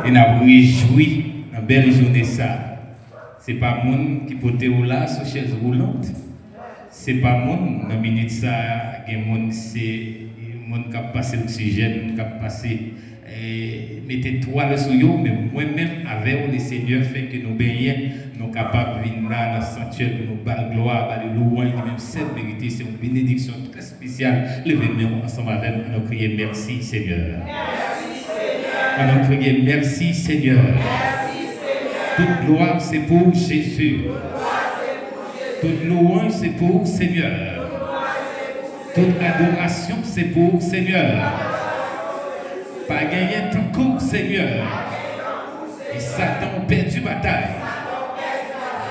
et n'a réjoui dans belle journée ça. C'est pas monde qui peut te rouler sur chaise roulante. C'est pas monde dans minute ça, il y a monde c'est monde qui a passé l'oxygène, qui a passé mettez toile sur eux, mais moi-même avec le Seigneur fait que nous baignons, nous capables de venir là dans le sanctuaire pour nous battre gloire, battre louange, même cette vérité, c'est une bénédiction très spéciale. Levez-nous ensemble avec nous, nous crier merci Seigneur. Nous crier merci Seigneur. Toute gloire c'est pour Jésus. Toute louange c'est pour Seigneur. Toute adoration c'est pour Seigneur. Pas gagner tout court, Seigneur. Et Satan a perdu bataille.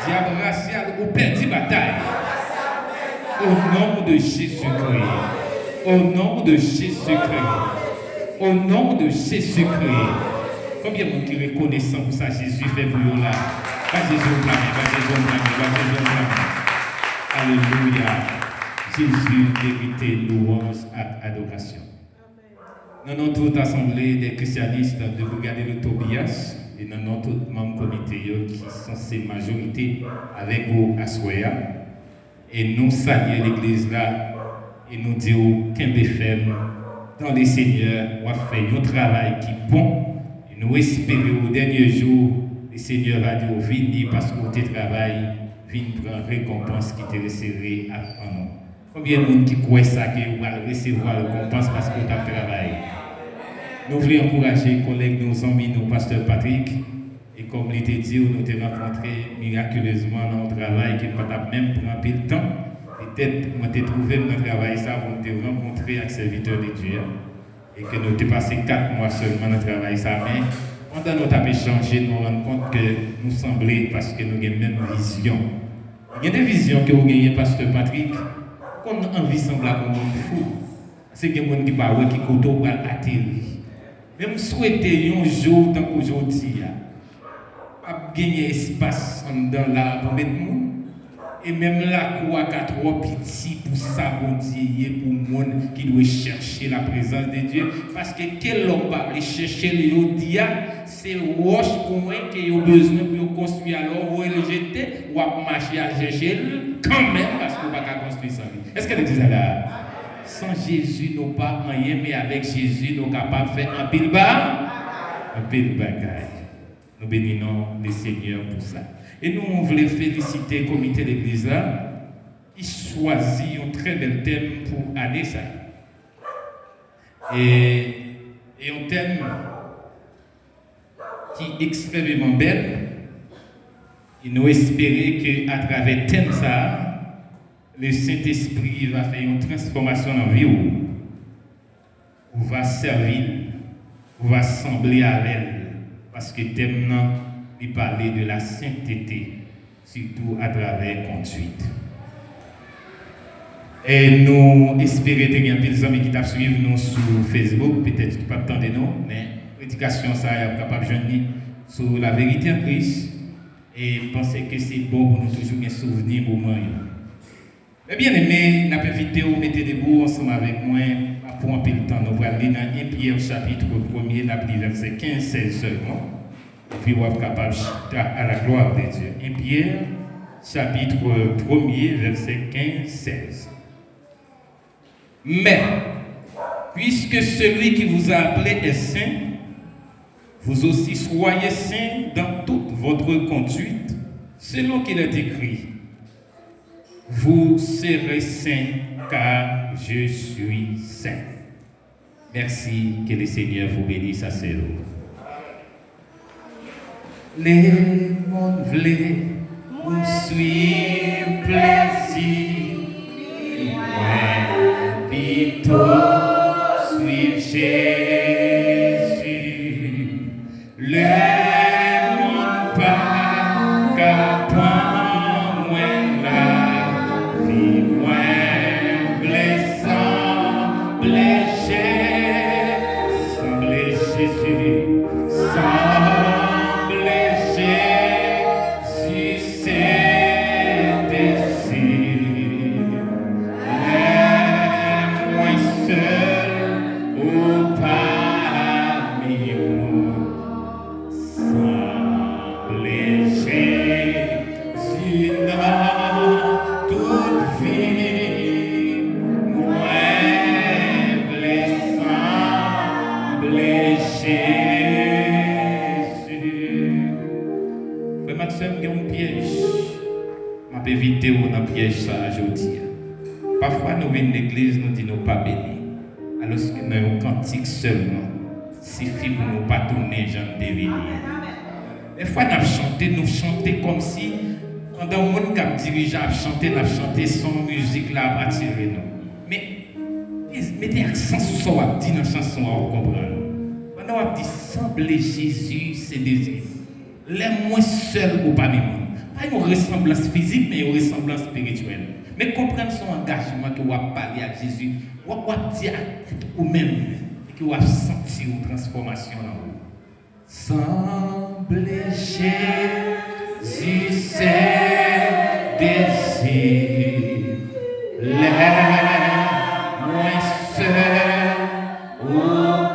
Diable racial a perdu bataille. Au nom de Jésus-Christ. Au nom de Jésus-Christ. Au nom de Jésus-Christ. Combien de monde qui est reconnaissant pour ça Jésus fait pour vous là? Pas Jésus blâmer, pas Jésus blâmer, pas Jésus blâmer. Alléluia. Jésus mérite louange et adoration. Dans notre assemblée des christianistes de regarder le Tobias et dans notre membre comité qui sont ces majorités avec vous à Soya et nous saluons l'église là et nous disons qu'un ferme dans les seigneurs on fait un travail qui est bon et nous espérons au dernier jour le Seigneur va dire venez parce que votre travail vient prendre récompense qui te resserré à nous. Combien de monde qui croit ça que vous allez recevoir récompense parce que vous avez travaillé? Nous voulons encourager les collègues, nos amis, nos pasteurs Patrick. Et comme il était dit, nous avons rencontré miraculeusement dans notre travail qui n'a pas même pris un peu de temps. Peut-être nous avons trouvé dans le travail ça, nous avons rencontré avec serviteurs de Dieu. Et que nous avons passé 4 mois seulement dans le travail ça. Mais pendant nous avons échangé, nous nous rendons compte que nous semblons parce que nous avons la même vision. Il y a des visions que vous gagnez, pasteur Patrick, qu'on a envie de sembler comme un fou. C'est que les gens qui parlent qui côté pour atterrir. Même souhaiter un jour tant qu'aujourd'hui, pas gagner espace dans là pour mettre monde et même la cour à trop petit pour s'abondir pour monde qui doit chercher la présence de Dieu parce que quel homme va aller chercher le dia c'est roche pour moi qui a besoin pour construire alors ou le jeter ou à marcher à chercher quand même parce qu'on va pas construire sans lui. Est-ce que vous dites là? Sans Jésus, nous pas rien, mais avec Jésus, nous sommes capables de faire un pile bagaille. Nous bénissons le Seigneur pour ça. Et nous, on voulait féliciter le comité d'église là. Il choisit un très bel thème pour l'année ça. Et un thème qui est extrêmement bel. Et nous espérons qu'à travers le thème ça, le Saint-Esprit va faire une transformation dans la vie où va servir, où va sembler à elle. Parce que thème il parlait de la sainteté, surtout à travers conduite. Et nous espérons que des amis qui t'ont suivi nous sur Facebook, peut-être pas tant de nous, mais l'éducation ça est capable de joindre sur la vérité en Christ et penser que c'est bon pour nous toujours un souvenir moment. Eh bien aimé, nous avons invité à mettre debout ensemble avec moi pour un peu de temps. Nous allons lire dans 1 Pierre chapitre 1er, la verset 15-16 seulement. Et puis on va être capable à la gloire de Dieu. 1 Pierre chapitre 1er, verset 15-16. Mais, puisque celui qui vous a appelé est saint, vous aussi soyez saints dans toute votre conduite, selon qu'il est écrit. Vous serez saints car je suis saint. Merci, que le Seigneur vous bénisse à ce jour. Les mondes voulaient vous suivre plaisir, ouais, plutôt suivre Jésus. Les mondes pas qu'à moins la vie, moins blessant, blessé, semblait Jésus, peut éviter dans le piège ça aujourd'hui. Parfois, nous venons de l'église, nous disons pas bénis. Alors que nous avons un cantique seulement. Suffit pour nous pas tourner, j'en devenir. Des fois, nous chantons comme si, pendant le monde qui dirige à chanter, nous chanté son musique là, à attirer nous. Mais, mettez accent sur ce qu'on dit dans la chanson, on comprend. Pendant on dit, sembler Jésus, c'est désir. Les moins seuls ou pas même. Pas une ressemblance physique, mais une ressemblance spirituelle. Mais comprendre son engagement que vous parler à Jésus, vous dire à vous-même, et que vous sentir une transformation en vous. Semblez Jésus, c'est désir. Les moins seuls ou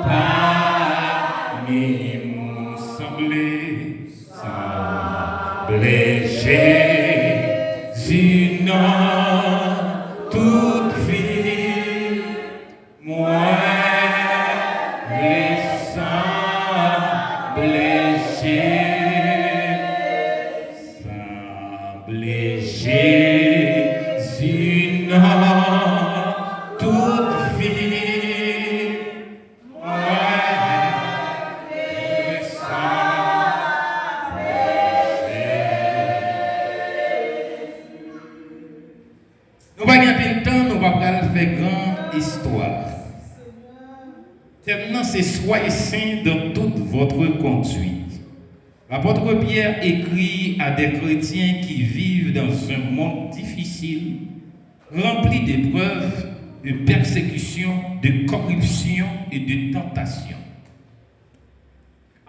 pas même. Semblez Jésus, non. Toute vie, moi, les semblés Jésus, non, toute vie, moi, les nous va gagner le temps, nous va faire grande histoire. Maintenant, c'est soyez saints dans toute votre conduite. L'apôtre Pierre écrit à des chrétiens qui vivent dans un monde difficile, rempli d'épreuves, de persécutions, de corruption et de tentations.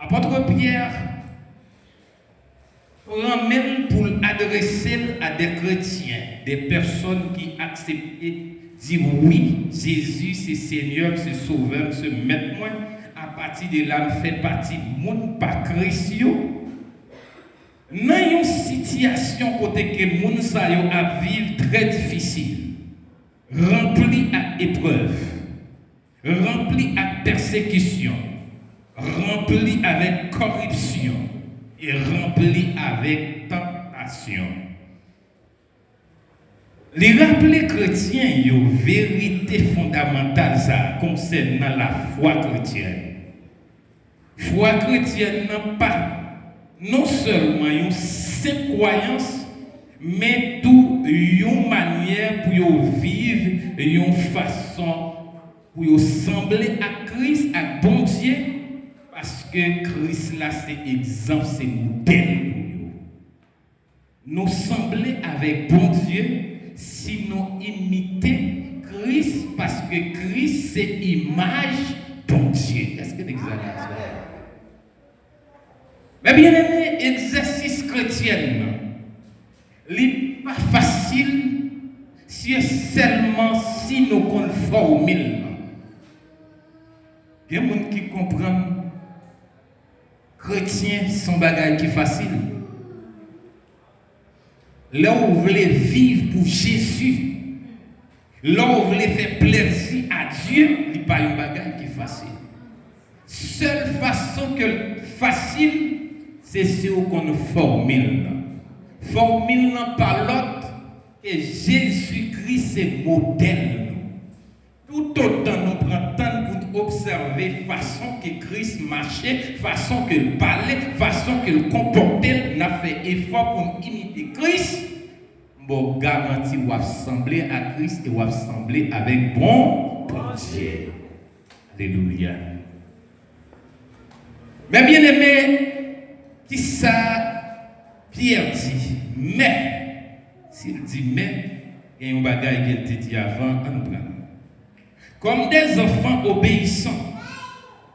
L'apôtre Pierre ramène pour adresser à des chrétiens, des personnes qui acceptaient dire oui, Jésus c'est Seigneur, c'est Sauveur, c'est Maître moi. À partir de là, fait partie du monde par Christ. Dans une situation côté que le monde a vivre très difficile, rempli à épreuve, rempli à persécution, rempli avec corruption et rempli avec tentation. Les rappels chrétiens, il y a une vérité fondamentale ça, concernant la foi chrétienne. Foi chrétienne n'a pas non seulement une simple croyance, mais tout une manière pour vivre, une façon pour sembler à Christ, à bon Dieu, parce que Christ là c'est exemple, c'est modèle pour nous. Nous sembler avec bon Dieu si nous imitons Christ, parce que Christ c'est image bon Dieu. Est-ce que l'examen ça? Mais bien aimé, exercice chrétien, n'est pas facile si seulement si nous conformons. Il y a des gens qui comprennent chrétien son bagage qui est facile. Là où vous voulez vivre pour Jésus, là où vous voulez faire plaisir à Dieu, il n'y a pas un bagage qui est facile. Seule façon que facile, c'est ce qu'on formule. Formule par l'autre, et Jésus-Christ c'est modèle. Tout autant nous prenons temps pour observer façon que Christ marchait, façon qu'il parlait, façon qu'il comportait, n'a fait effort pour imiter Christ. Bon, garantie, vous ressembler à Christ et vous ressembler avec bon Dieu. Alléluia. Mais bien aimé, qui ça Pierre dit, mais, s'il dit mais, il y a un bagage qu'il te dit avant, on prend. Comme des enfants obéissants,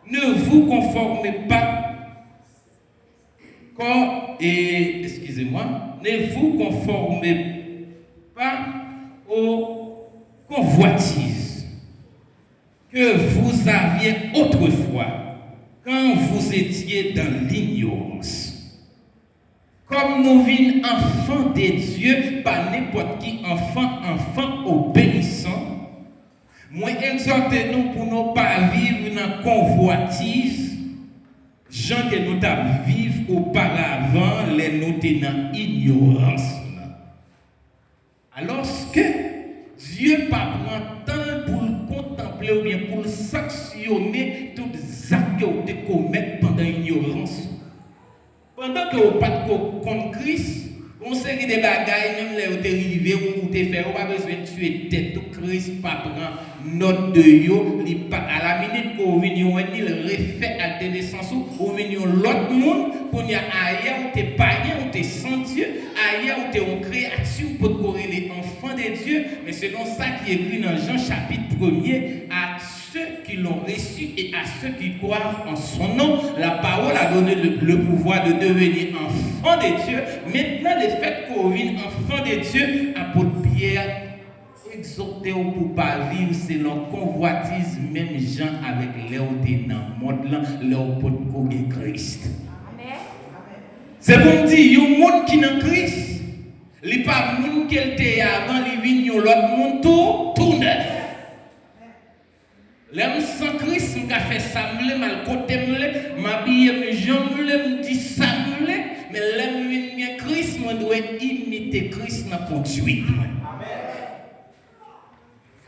ne vous conformez pas, excusez-moi, ne vous conformez pas aux convoitises que vous aviez autrefois quand vous étiez dans l'ignorance. Comme nous vîmes enfants de Dieu, pas n'importe qui enfant obéissant, moi exhortez-nous pour ne pas vivre dans convoitise, gens que nous avons vivre auparavant, les nous dans ignorance. pendant que vous pas contre Christ, on série de bagailles, même les où t'es arrivé ou t'es fait, on pas besoin de tuer tête, tout Christ pas prend note de yo, à la minute qu'on vient, il refait à tes naissances, ou vient l'autre monde, qu'on y a ailleurs où t'es païen, où t'es sans Dieu, ailleurs où t'es en créature pour corréler enfant de Dieu, mais selon ça qui est écrit dans Jean chapitre 1er, à ceux qui l'ont reçu et à ceux qui croient en son nom, la parole a donné le pouvoir de devenir enfant de Dieu. Maintenant, le fait qu'on vienne enfant de Dieu, apôtre Pierre, exhorté pour ne pas vivre selon convoitise, même gens avec les dans le monde, leur pot de Christ. C'est pour me dire, il y a un monde qui est en Christ, il n'y a pas de monde qui était avant, il vient l'autre monde, tout neuf. L'homme sans Christ, je fais ça, je mal côté, je m'habille, je dis ça, mais l'homme vient Christ, je dois imiter Christ dans la conduite.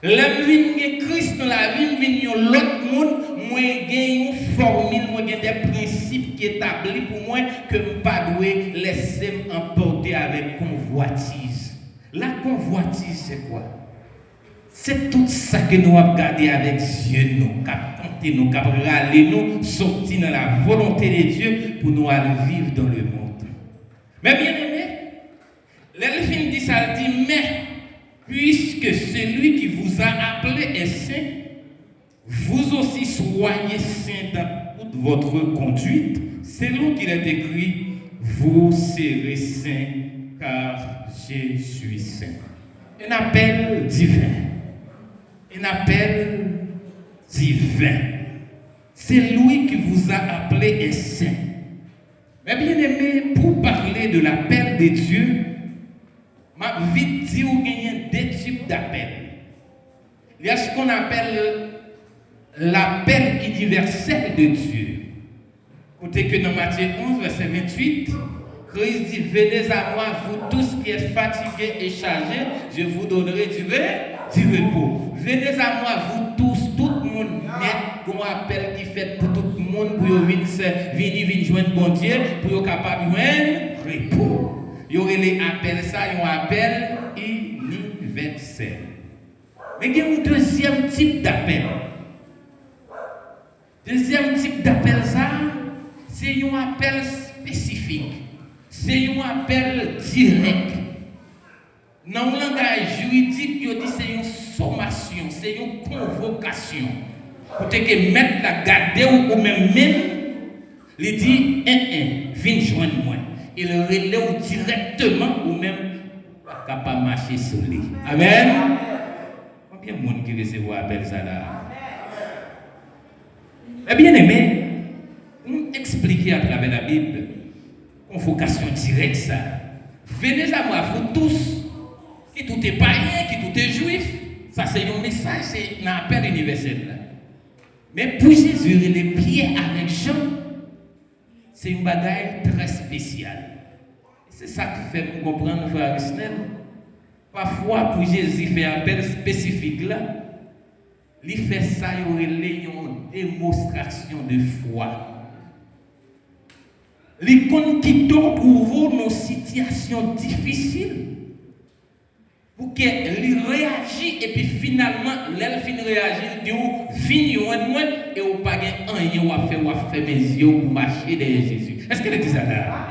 L'homme vient Christ dans la vie, vient l'autre monde, moi j'ai une formule, moi j'ai des principes qui établis pour moi que je ne pas laisser m'emporter avec convoitise. La convoitise, c'est quoi? C'est tout ça que nous avons gardé avec Dieu, nous, qui nous, qui râler, nous, sortir dans la volonté de Dieu pour nous aller vivre dans le monde. Mais bien aimé, l'Elphine dit ça, elle dit, mais puisque celui qui vous a appelé est saint, vous aussi soyez saints dans toute votre conduite, selon qu'il est écrit, vous serez saints, car je suis saint. Un appel divin. Un appel divin. C'est lui qui vous a appelé et saint. Mais bien aimé, pour parler de l'appel de Dieu, ma vite dit qu'il y a deux types d'appels. Il y a ce qu'on appelle l'appel universel de Dieu. Écoutez que dans Matthieu 11, verset 28, Christ dit, venez à moi, vous tous qui êtes fatigués et chargés, je vous donnerai du repos. Venez à moi, vous tous, tout le monde, net, qu'on appelle qui fait pour tout le monde, pour venir joindre bon Dieu, pour être capable de joindre repos. Il y aurait les appels, ça, il y a un appel universel. Mais il y a un deuxième type d'appel. Deuxième type d'appel, ça, c'est un appel spécifique. C'est un appel direct. Dans le langage juridique, il dit c'est une sommation, c'est une convocation. Pour que mettre la garder ou même, il dit, viens joindre moi. Il relève directement ou même pas capable de marcher sur lui. Amen. Combien de monde qui recevait appel ça là? Eh bien aimé, on expliquer à travers la Bible, convocation directe ça. Venez à moi, vous tous, qui tout est païen, qui tout est juif. Ça c'est un message, c'est un appel universel là. Mais pour Jésus, les pieds avec Jean, c'est une bagaille très spéciale. C'est ça qui fait nous comprendre, frère Arisnel. Parfois, pour Jésus faire un appel spécifique là, il fait ça, il aurait une démonstration de foi. Il quitte pour vous nos situations difficiles pour qu'il réagisse et puis finalement, l'elfine réagit, il dit, fini moi et vous pas rien, vous fait mes yeux pour marcher derrière Jésus. Est-ce que le dit ça là?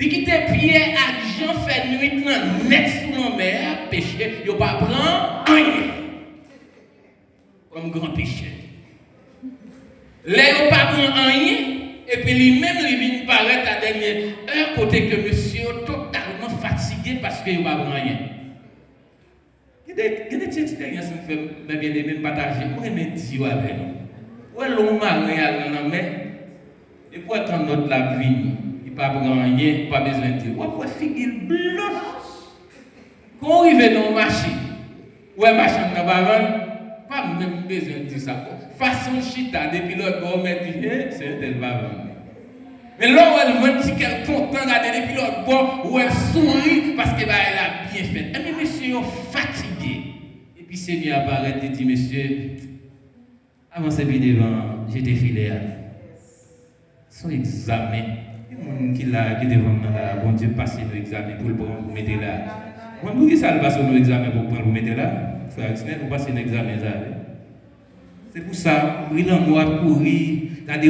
Il quitte Pierre à Jean fait nuit net sous la mer, péché, il pas prendre rien. Comme grand péché. Là, il pas prendre rien, et puis lui-même, il vient paraître à dernière heure, côté que monsieur est totalement fatigué parce qu'il n'a pas prendre rien. Il y a des expériences qui me font bien aimé partager. Moi, je me dis, avec nous. Ouais, l'homme marin à la mer, et pour attendre notre la vie, il n'a pas prendre rien, pas besoin de dire. Ouais, pour figure blanche. Quand on arrive dans le marché, ouais, machin n'a pas vendre. Pas même besoin de dire ça. Façon chita, depuis l'autre bord, on m'a dit, c'est un tel bavard. Mais là où elle voit qu'elle est contente, regarder depuis l'autre bord, où elle sourit parce qu'elle a bien fait. Et puis, monsieur, fatigué. Et puis, Seigneur apparaît et dit, monsieur, avant ce devant, j'étais fidèle. son examen. Qui l'a qui devant là, bon Dieu passer nos examens pour le mettre là. Quand vous ça passe nos examens pour prendre vous mettre là, frère, vous passez un examen ça. C'est pour ça, il en noir courir, regardez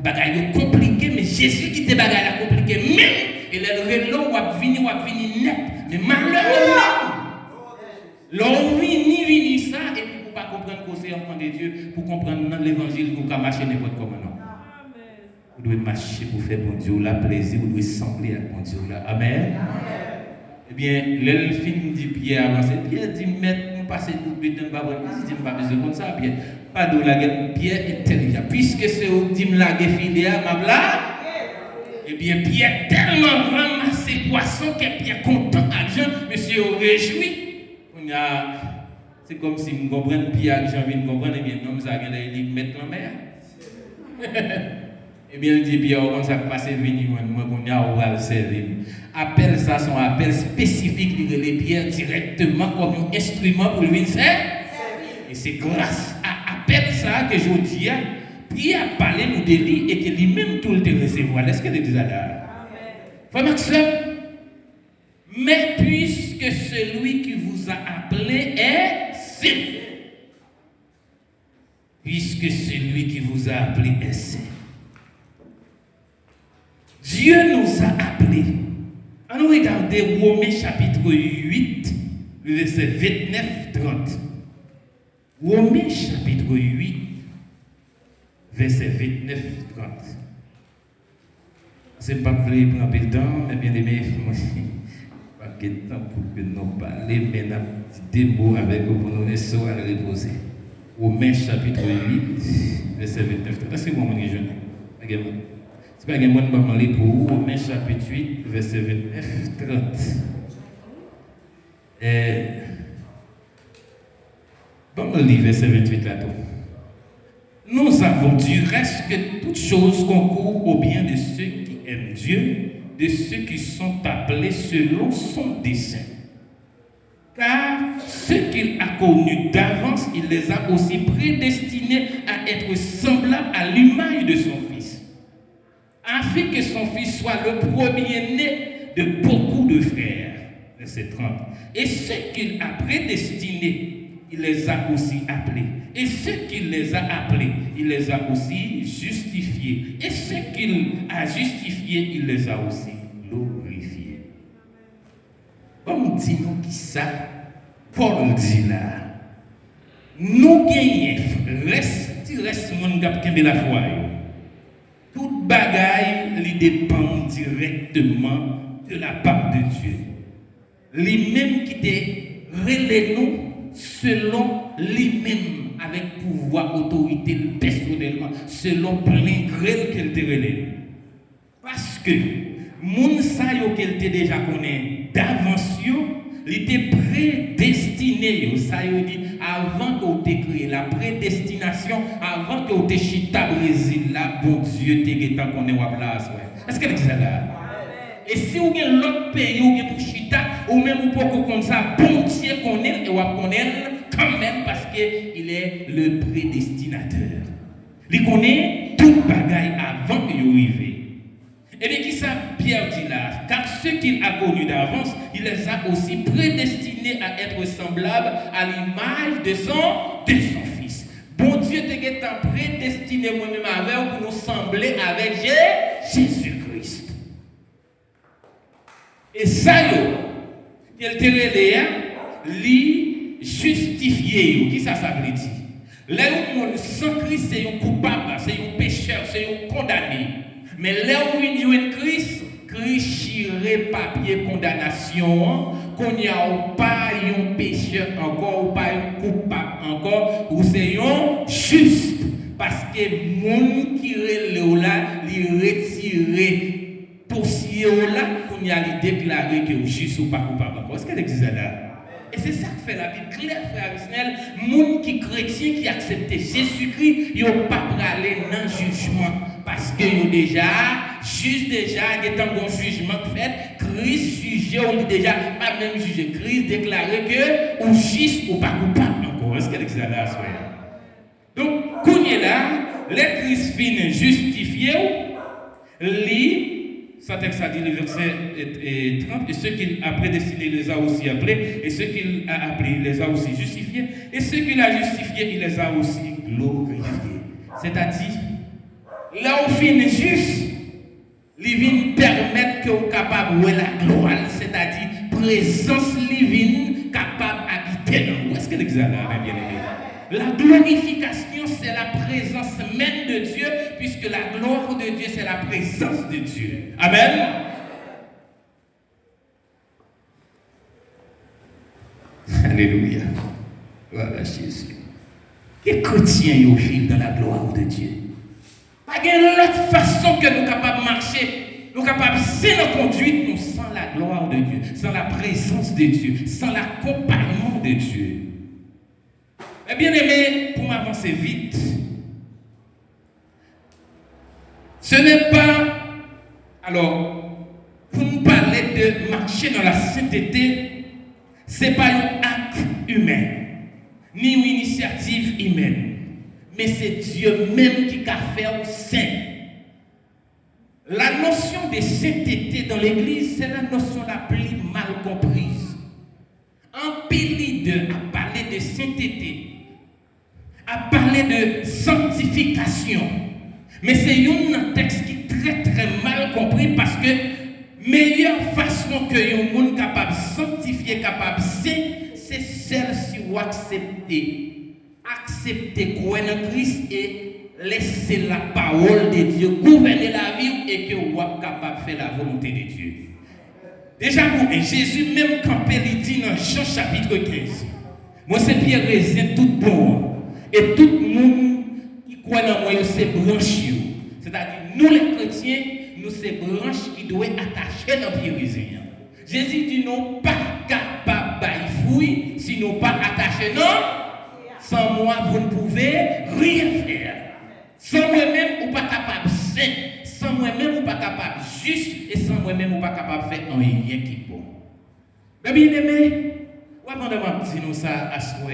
bagaille compliqué mais Jésus qui te bagaille la compliqué même et le relon va venir net mais malheureusement l'on vini ça et puis pour pas comprendre que c'est enfant de Dieu, pour comprendre dans l'évangile pour marcher n'importe comment non. Vous devez marcher pour faire bon Dieu la plaisir, vous devez sembler à bon Dieu là. Amen. Eh bien, l'elfine dit Pierre avancé. Pierre dit maître, nous passons tout le temps dans le bas. Il dit pas besoin comme ça Pierre. Pas de la guerre, Pierre intelligent. Puisque c'est au dit la guerre filière ma blague. Eh bien, Pierre tellement ramassé poisson que Pierre content argent, monsieur réjoui. C'est comme si nous comprenions Pierre argent vient comprendre eh bien non ça gagne les mettre en mer. Eh bien, il dit, Pierre, on s'est passé venir, moi, on va le servir. Appelle ça, son appel spécifique, il les pierres directement comme un instrument pour lui faire. Et c'est grâce à appel ça que je dis, Pierre a parlé nous de lui et que lui-même tout le temps recevoir. Est-ce que tu dis ça là? Frère Maxime, mais puisque celui qui vous a appelé est saint, puisque celui qui vous a appelé est saint, Dieu nous a appelés. Allons regarder Romains chapitre 8, le verset 29-30. Romains chapitre 8, verset 29-30. C'est pas pour prendre le temps, mais bien aimé, moi aussi. Pas de temps pour que nous parlions, mais nous avons des mots avec vous pour nous laisser à le reposer. Romains chapitre 8, verset 29-30. Est-ce que vous m'avez jeune? C'est pas que moi je vais parler pour vous, Romains chapitre 8, verset 29-30. Bon, on lit verset 28 là-dedans. Nous avons du reste que toutes choses concourent au bien de ceux qui aiment Dieu, de ceux qui sont appelés selon son dessein. Car ceux qu'il a connus d'avance, il les a aussi prédestinés à être semblables à l'image de son Fils, afin que son Fils soit le premier-né de beaucoup de frères. Verset 30. Et ceux qu'il a prédestinés, il les a aussi appelés. Et ceux qu'il les a appelés, il les a aussi justifiés. Et ceux qu'il a justifiés, il les a aussi glorifiés. Comme dit nous qui ça, Paul dit là, nous gagnons, reste mon gap qui la foi. Toute bagaille lui dépend directement de la part de Dieu. Lui-même qui te relève nous selon lui-même, avec pouvoir, autorité, personnellement, selon plein gré qu'elle te relève. Parce que, moun sa yo qu'elle te déjà connaît d'avance, il était prédestiné. Ça yo dit, avant que tu créé la prédestination, avant que tu chita Brésil, là, bon Dieu, tu es qu'on est à place. Est-ce qu'elle dit ça là? Et si vous avez l'autre pays où vous pour chita, ou même pour comme ça, bon Dieu connaît et vous connaît quand même parce qu'il est le prédestinateur. Il connaît toute bagaille avant que vous arriviez. Et bien qui ça Pierre dit là? Car ceux qu'il a connus d'avance, il les a aussi prédestinés à être semblables à l'image de son Fils. Bon Dieu t'a prédestiné moi-même avec pour nous sembler avec Jésus-Christ. Et ça, il te relève, lui justifié. Qui ça veut dire? Là où sans Christ, c'est un coupable, c'est un pécheur, c'est un condamné. Mais là où il y a Christ, Christ chire papier condamnation, qu'on n'y a pas un pécheur encore, ou pas un coupable encore, ou c'est un juste. Parce que les gens qui relèvent là, ils retirent dossier là, qu'on y a déclaré que juste ou pas coupable encore. Est-ce qu'elle existe là? Et c'est ça que fait la Bible claire, frère Isnel. Les gens qui chrétiens, qui acceptent Jésus-Christ, ils n'ont pas aller dans le jugement. Parce qu'ils ont déjà, juste déjà, il y a un bon jugement fait, Christ jugé, on dit déjà, pas même jugé, Christ déclaré que, ou juste ou pas coupable encore. Est-ce qu'elle existe là? Donc, quand il est là, les Christ finit justifié, Lit, ça texte a dit le verset 30, et ceux qu'il a prédestinés les a aussi appelés, et ceux qu'il a appelés il les a aussi justifiés, et ceux qu'il a justifiés il les a aussi glorifiés. C'est-à-dire, là où fin juste, il vient permettre que vous capable de la gloire, c'est-à-dire présence divine capable d'habiter dans vous. Est-ce que l'examen est bien aimé? La glorification, c'est la présence même de Dieu, puisque la gloire de Dieu, c'est la présence de Dieu. Amen. Alléluia. Voilà Jésus. Les chrétiens ils vivent dans la gloire de Dieu. Pas de l'autre façon que nous sommes capables de marcher, nous sommes capables de se conduire, nous sans la gloire de Dieu, sans la présence de Dieu, sans l'accompagnement de Dieu. Mais bien aimé, pour m'avancer vite, ce n'est pas, alors, pour nous parler de marcher dans la sainteté, ce n'est pas un acte humain, ni une initiative humaine. Mais c'est Dieu même qui a fait au saint. La notion de sainteté dans l'Église, c'est la notion la plus mal comprise. Un pilier de a parlé de sainteté, a parlé de sanctification. Mais c'est un texte qui est très très mal compris parce que meilleure façon que un monde capable de sanctifier, capable de saint, c'est celle si vous acceptez. Accepter croire en Christ et laisser la parole de Dieu gouverner la vie et que vous êtes capable de faire la volonté de Dieu. Déjà, Jésus, même quand il dit dans Jean chapitre 15, moi c'est Pierre raisin tout bon. Et tout le monde qui croit dans moi, c'est branche. C'est-à-dire, nous les chrétiens, nous c'est branche qui doit attacher dans Pierre raisin. Jésus dit non, pas capable de fouiller si nous pas attachés, non. Sans moi, vous ne pouvez rien faire. Sans moi-même, vous ne pas capable de saint. Sans moi-même, vous ne pas capable de juste. Et sans moi-même, vous ne pas capable de faire rien qui est bon. Mais bien aimé, vous avez dit nous ça à soi.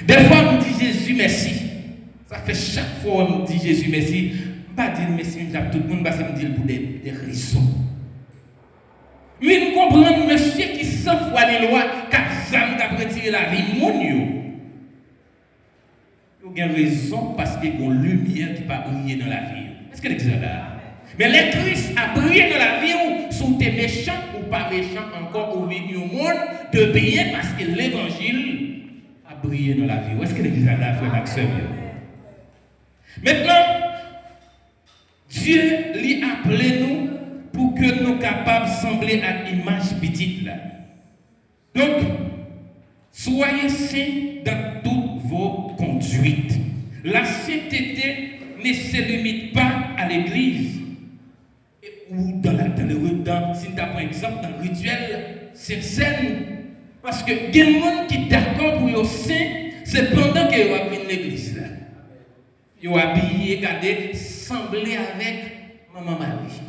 Des fois, on dit Jésus merci. Ça fait chaque fois on dit Jésus merci. Je ne pas dire merci, tout le monde va me dire pour des raisons. Mais nous comprenons monsieur qui s'en fois les lois, car ça nous a retiré la vie, mon Dieu. Il y a raison parce qu'il y a une lumière qui va briller dans la vie. Est-ce que l'exemple là? Mais le Christ a brillé dans la vie où sont des méchants ou pas méchants encore au milieu du monde de bien parce que l'évangile a brillé dans la vie. Est-ce que l'exemple là, frère Maxime? Maintenant, Dieu lui a appelé nous pour que nous soyons capables de sembler à l'image petite là. Donc, soyez saints dans toutes vos conduites. La sainteté ne se limite pas à l'église. Ou dans si tu as par exemple dans le rituel, c'est scène. Parce que il y a des gens qui sont d'accord pour être saint, c'est pendant qu'ils ont appris l'église là. Ils ont habillé, regardé, semblé avec maman Marie.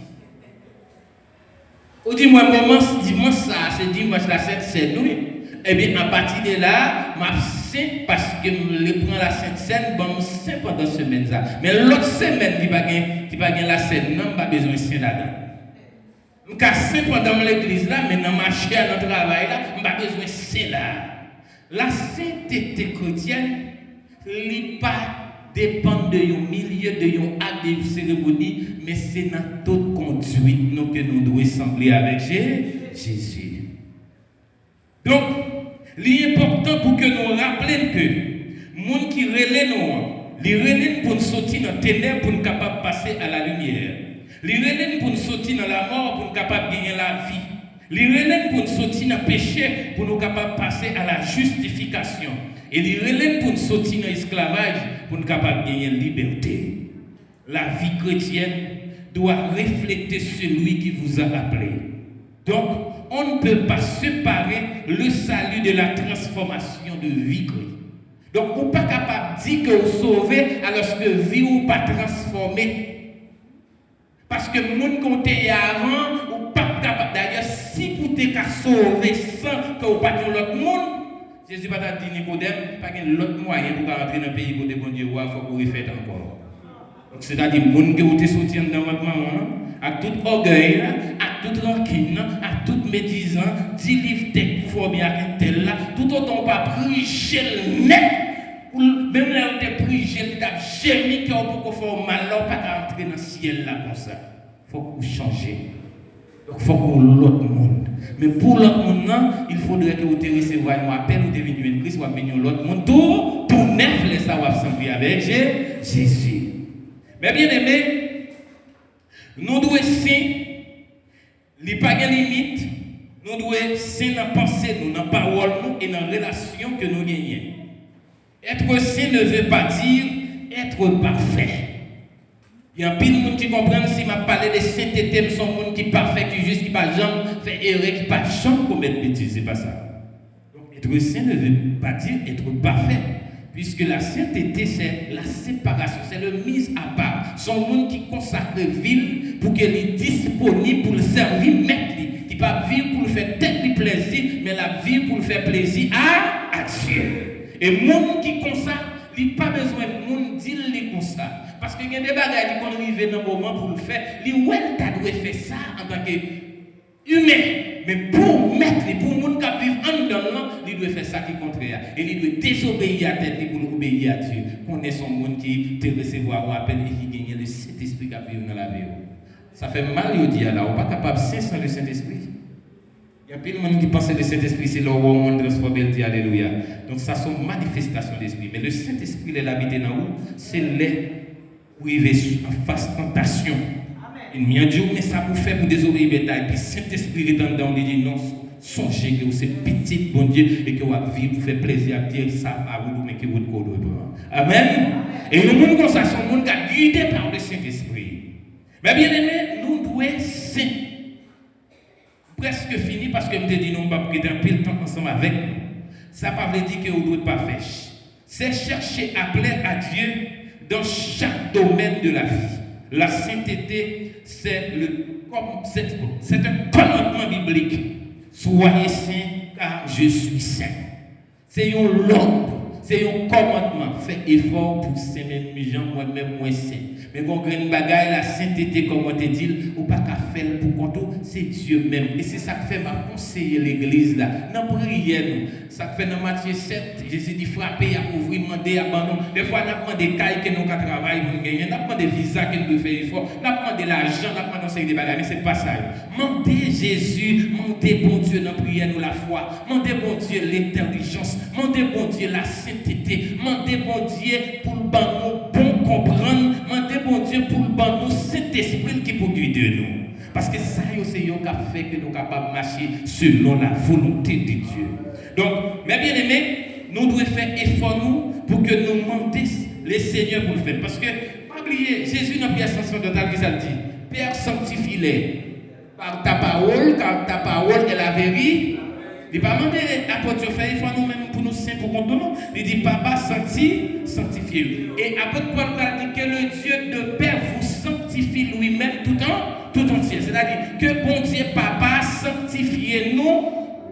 Ou dis-moi, moment, dimanche, ça, c'est dimanche la Sainte Seine, oui. Eh bien, à partir de là, je suis saint parce que je prends la Sainte Seine, bon, je suis saint pendant cette semaine. Mais l'autre semaine qui va gagner la Seine, non, je n'ai pas besoin de saint là-dedans. Je suis saint pendant l'église là, mais dans ma chair, dans le travail là, je n'ai pas besoin de saint là. La sainteté chrétienne, n'est pas dépend de un milieu, de un acte de cérémonie, mais c'est dans toute conduite nous, que nous devons sembler avec Jésus. Donc, l'important pour que nous rappelions que les gens qui relèvent nous, les relèvent pour nous sortir dans les ténèbres pour nous capables de passer à la lumière. Les relèvent pour nous sortir dans la mort pour nous capables de gagner la vie. Les relèvent pour nous sortir dans le péché pour nous capables de passer à la justification. Et les relèvent pour nous sortir dans l'esclavage pour nous capables de gagner la liberté. La vie chrétienne doit refléter celui qui vous a appelé. Donc, on ne peut pas séparer le salut de la transformation de vie chrétienne. Donc, on n'est pas capable de dire que vous sauvez alors que vie ou pas transformée. Parce que le monde compté avant, ou pas capable. D'ailleurs, si vous êtes sauvé sans que vous pas dans l'autre monde, Jésus va dire Nicodème, pas qu'il y a l'autre moyen pour rentrer dans le pays pour bon Dieu, il faut que vous refaites encore. Donc, c'est-à-dire, les gens qui ont sorti dans votre maman, avec tout orgueil, avec toute rancune, avec toute médisance, 10 livres de fois bien avec un tel là, tout autant pas prêcher le net, même là où tu prêché, tu as gémi qui a beaucoup fait mal, là, pas entrer dans le ciel là comme ça. Il faut que vous changez. Donc, il faut que vous l'autre monde. Mais pour l'autre monde, il faudrait que vous receviez un appel, vous devenez une Christ, vous venez l'autre monde, tout neuf, les savoir s'enfuir avec Jésus. Mais bien aimé, nous devons saint, il n'y a pas de limite, nous devons saint dans la pensée, dans la parole et dans la relation que nous gagnons. Être saint ne veut pas dire être parfait. Il y a un pile de monde qui comprend si je parle de sainteté, sont monde qui parfait, qui juste, qui pas jamais fait erreur, qui pas jamais commettre bêtise, c'est pas ça. Donc être saint ne veut pas dire être parfait. Puisque la sainteté, c'est la séparation, c'est le mise à part. Son monde qui consacre ville pour qu'elle est disponible pour le servir, maître, qui ne pas vivre pour le faire tête du plaisir, mais la vie pour le faire plaisir à Dieu. Et monde qui consacre, il n'a pas besoin de monde dire les consacre. Parce qu'il y a des bagages qui sont arrivés dans le moment pour le faire. Il doit faire ça en tant qu'humain. Mais pour mettre, pour les gens qui vivent en dedans, il doit faire ça qui est contraire. Et il doit désobéir à tête pour obéir à Dieu. On est son monde qui te recevoir ou appelle et qui gagne le Saint-Esprit qui vit dans la vie. Ça fait mal de dire là, on n'est pas capable de sans le Saint-Esprit. Il y a plein de monde qui pense que le Saint-Esprit c'est là où on transforme le dit Alléluia. Donc ça sont manifestations d'esprit. Mais le Saint-Esprit, il est habité dans où? C'est là où il est en face tentation. Il m'a dit, mais ça vous fait pour désobéir bétail. Puis Saint-Esprit est dedans, il dit non, songez que vous êtes petit, bon Dieu, et que vous vivre pour faire plaisir à Dieu, ça à vous, mais que vous ne Amen. Et le monde comme ça, c'est un monde qui est guidé par le Saint-Esprit. Mais bien aimé, nous devons saint. Presque fini parce que je me dis, nous ne pouvons pas prêter un pile temps ensemble avec nous. Ça ne veut pas dire que vous ne devez pas faire. C'est chercher à plaire à Dieu dans chaque domaine de la vie. La sainteté, c'est un commandement biblique. Soyez saints car je suis saint. C'est un ordre, c'est un commandement. Faites effort pour s'aimer, moi-même, moi saint. Mais quand on a une bagaille, la sainteté, comme on te dit, ou pas qu'à faire pour compter, c'est Dieu même. Et c'est ça que fait ma conseiller l'église là. Dans la prière, ça fait dans Matthieu 7, Jésus dit frapper, à ouvrir, demander, abandon. Des fois, on a demandé des cailles que nous avons travaillé pour gagner, on a demandé des visas que nous devons faire effort, on a demandé de l'argent, on a demandé des bagages, mais ce n'est pas ça. Mandez Jésus, mandez bon Dieu dans la prière, nous la foi, mandez bon Dieu l'intelligence, mandez bon Dieu la sainteté, mandez bon Dieu pour le bon comprendre, mandez bon Dieu pour le bon Saint-Esprit qui produit de nous. Parce que ça, c'est ce qui fait que nous sommes capables de marcher selon la volonté de Dieu. Donc, mes bien-aimés, nous devons faire effort nous pour que nous demandions les seigneurs pour le faire. Parce que, pas oublier, Jésus n'a pas ascension totale qui ça dit. Père, sanctifie-les par ta parole, car ta parole est la vérité. Il ne dit pas demander l'apôtre de faire effort nous-mêmes pour nous saints pour qu'on nous. Il dit Papa, sanctifie. Et apôtre Paul dit que le Dieu de Père vous sanctifie lui-même tout entier. C'est-à-dire que bon Dieu Papa sanctifie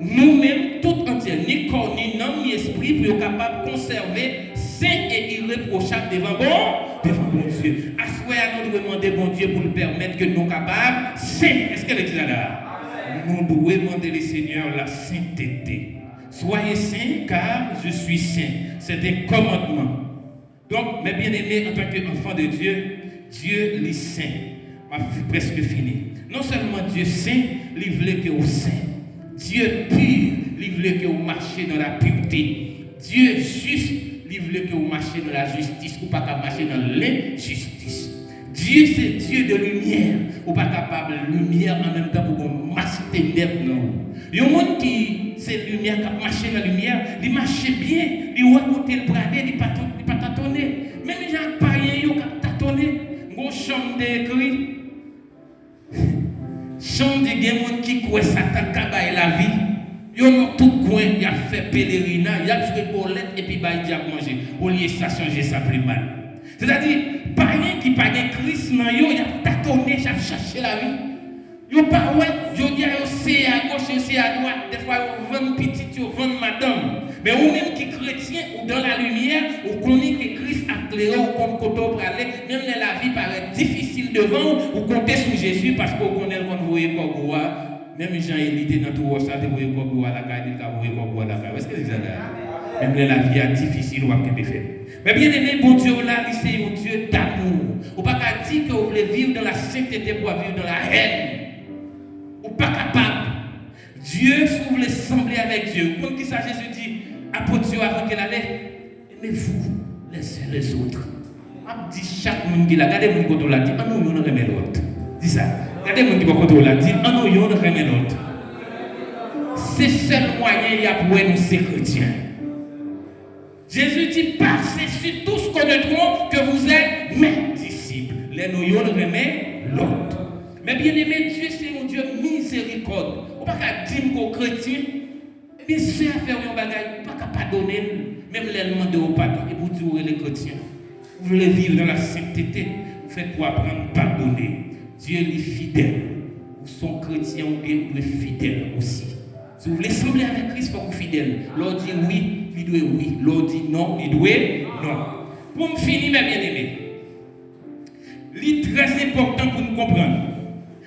nous-mêmes tout entier. Ni corps, ni âme, ni esprit pour être capable de conserver saint et irréprochable devant bon Dieu. À ce moment-là, nous devons demander bon Dieu pour nous permettre que nous soyons capables saint. Est-ce qu'elle est là? Nous devons demander le Seigneur la sainteté. Soyez saints car je suis saint. C'est un commandement. Donc, mes bien-aimés, en tant qu'enfant de Dieu, Dieu est saint. Ma vie presque finie. Non seulement Dieu saint, il veut que vous saint. Dieu pur, il veut que vous marchiez dans la pureté. Dieu juste, il veut que vous marchiez dans la justice ou pas qu'à marcher dans l'injustice. Dieu, c'est Dieu de lumière. Ou pas capable de lumière en même temps pour qu'on marche ténèbres. Il y a un monde qui, c'est lumière, qui marche dans la lumière, il marche bien, il rencontre le bradé, il ne pas tâtonner. Même les gens païens, ils ont tâtonné. Une chambre d'écrit. Chambre de gens qui croient Satan qui la vie. Ils ont tout coin, ils ont fait pèlerinage, ils ont fait bolette et puis ils ont mangé. Au lieu de ça, changer ça plus mal. C'est-à-dire, païens qui pas de Christ, ils ont tâtonné, ils ont cherché la vie. Ils n'ont pas ouais, ils ont dit c'est à gauche, c'est à droite. Des fois, ils vendent petit, ils vendent madame. Mais vous-même qui chrétien ou dans la lumière, vous connaissez que Christ a clairé ou comme côté pour aller, même si la vie paraît difficile devant vous, vous comptez sur Jésus parce que vous connaissez quand vous voyez quoi vous même Jean-Élie était dans tout ça, vous voyez quoi vous la caille, vous voyez quoi vous la caille. Est-ce que c'est ça? Même si la vie est difficile, vous avez fait. Mais bien aimé, bon Dieu, là, c'est un Dieu d'amour. Vous ne pouvez pas dire que vous voulez vivre dans la sainteté pour vivre dans la haine. Vous n'êtes pas capable. Dieu, si vous voulez sembler avec Dieu, comme ça Jésus dit, apôtre Dieu avant qu'elle allait, aimez-vous les uns les autres. Je dis chaque monde qui l'a, regardez mon côté là, dit, ah non, on remet l'autre. Dis ça. Regardez mon côté là, dit, ah non, on remet l'autre. C'est le seul moyen il y a pour nous ces chrétiens. Jésus dit, passez sur tous connaîtront que vous êtes mes disciples. Les noyaux remet l'autre. Mais bien aimé, Dieu, c'est un Dieu miséricorde. On ne peut pas dire qu'aux chrétiens, mais c'est à faire un bagage, on ne peut pas pardonner, même les demander au pardon. Et vous dire, les chrétiens, vous voulez vivre dans la sainteté, vous faites pour apprendre à pardonner. Dieu est fidèle. Vous sont chrétiens, vous êtes fidèles aussi. Si vous voulez sembler avec Christ, il faut que vous soyez fidèles. L'autre dit oui, il doit oui. L'autre dit non, il doit non. Pour me finir, mes bien-aimés, il est très important pour nous comprendre.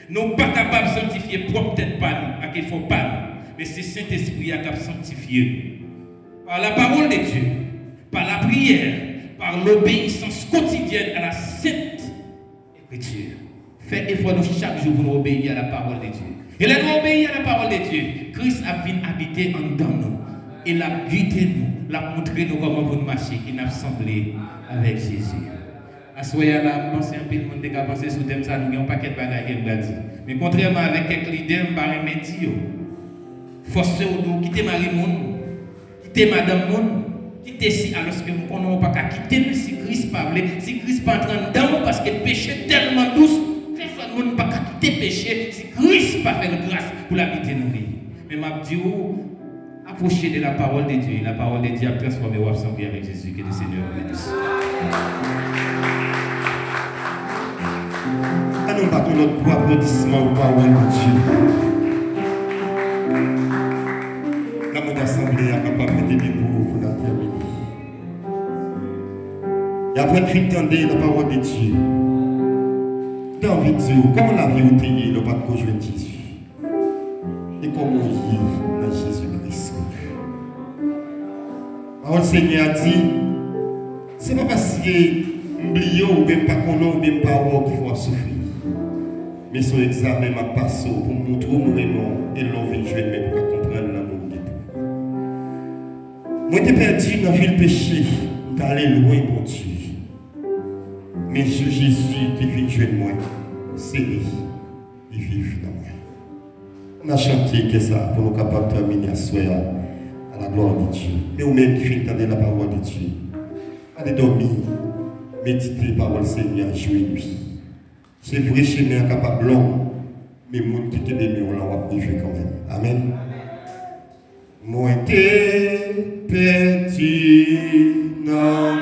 Nous ne sommes pas capables de sanctifier propre tête pas nous, à qu'il faut pas nous. Mais c'est Saint-Esprit qui a sanctifié nous. Par la parole de Dieu, par la prière, par l'obéissance quotidienne à la Sainte Écriture. Faites effort chaque jour pour nous obéir à la parole de Dieu. Et là, nous obéir à la parole de Dieu. Christ a venu habiter en dedans nous. Il a guidé nous, l'a montré nous comment pour nous marcher, il a semblé avec Jésus. À ce moment-là, je pense un peu de monde qui a pensé sur thème ça, nous avons un paquet de bagages qui a dit. Mais contrairement avec quelques leaders, je ne vais pas remettre. Forcez nous quitter Marie Moun, quitter Madame Moun, quitter si alors que nous ne pouvons pas quitter si Christ parle, si Christ pas entrer dedans parce que le péché est tellement douce, personne ne peut pas quitter le péché si Christ pas fait grâce pour l'habiter dans nous. Mais je dis, approchez de la parole de Dieu. La parole de Dieu a transformé ou assemblé avec Jésus, que le Seigneur vous bénisse. Allons battons notre applaudissement aux paroles de Dieu. La monde assemblée est capable de debout pour la terminer. Et après que vous entendez la parole de Dieu, j'ai envie de dire, comment la vie est taillée, le pas de rejoindre Jésus. Et comment vivre dans Jésus-Christ. La parole du Seigneur a dit, ce n'est pas parce que oublié ou même pas connaître ou même pas voir qu'il faut souffrir. Mais son examen m'a passé pour montrer vraiment et l'envie de jouer pour comprendre l'amour de Dieu. Moi, j'étais perdu dans la ville péché, d'aller loin, mon Dieu. Mais Jésus qui vit jouer de moi, c'est lui qui vit dans moi. On a chanté que ça pour nous capables de terminer à soir à la gloire de Dieu. Mais vous-même qui entendez la parole de Dieu, allez dormir, méditer la parole du Seigneur, jouer lui. C'est vrai chemin capable long, mais monde qui te bénit, on l'a privé quand même. Amen. Moi t'es petit, non.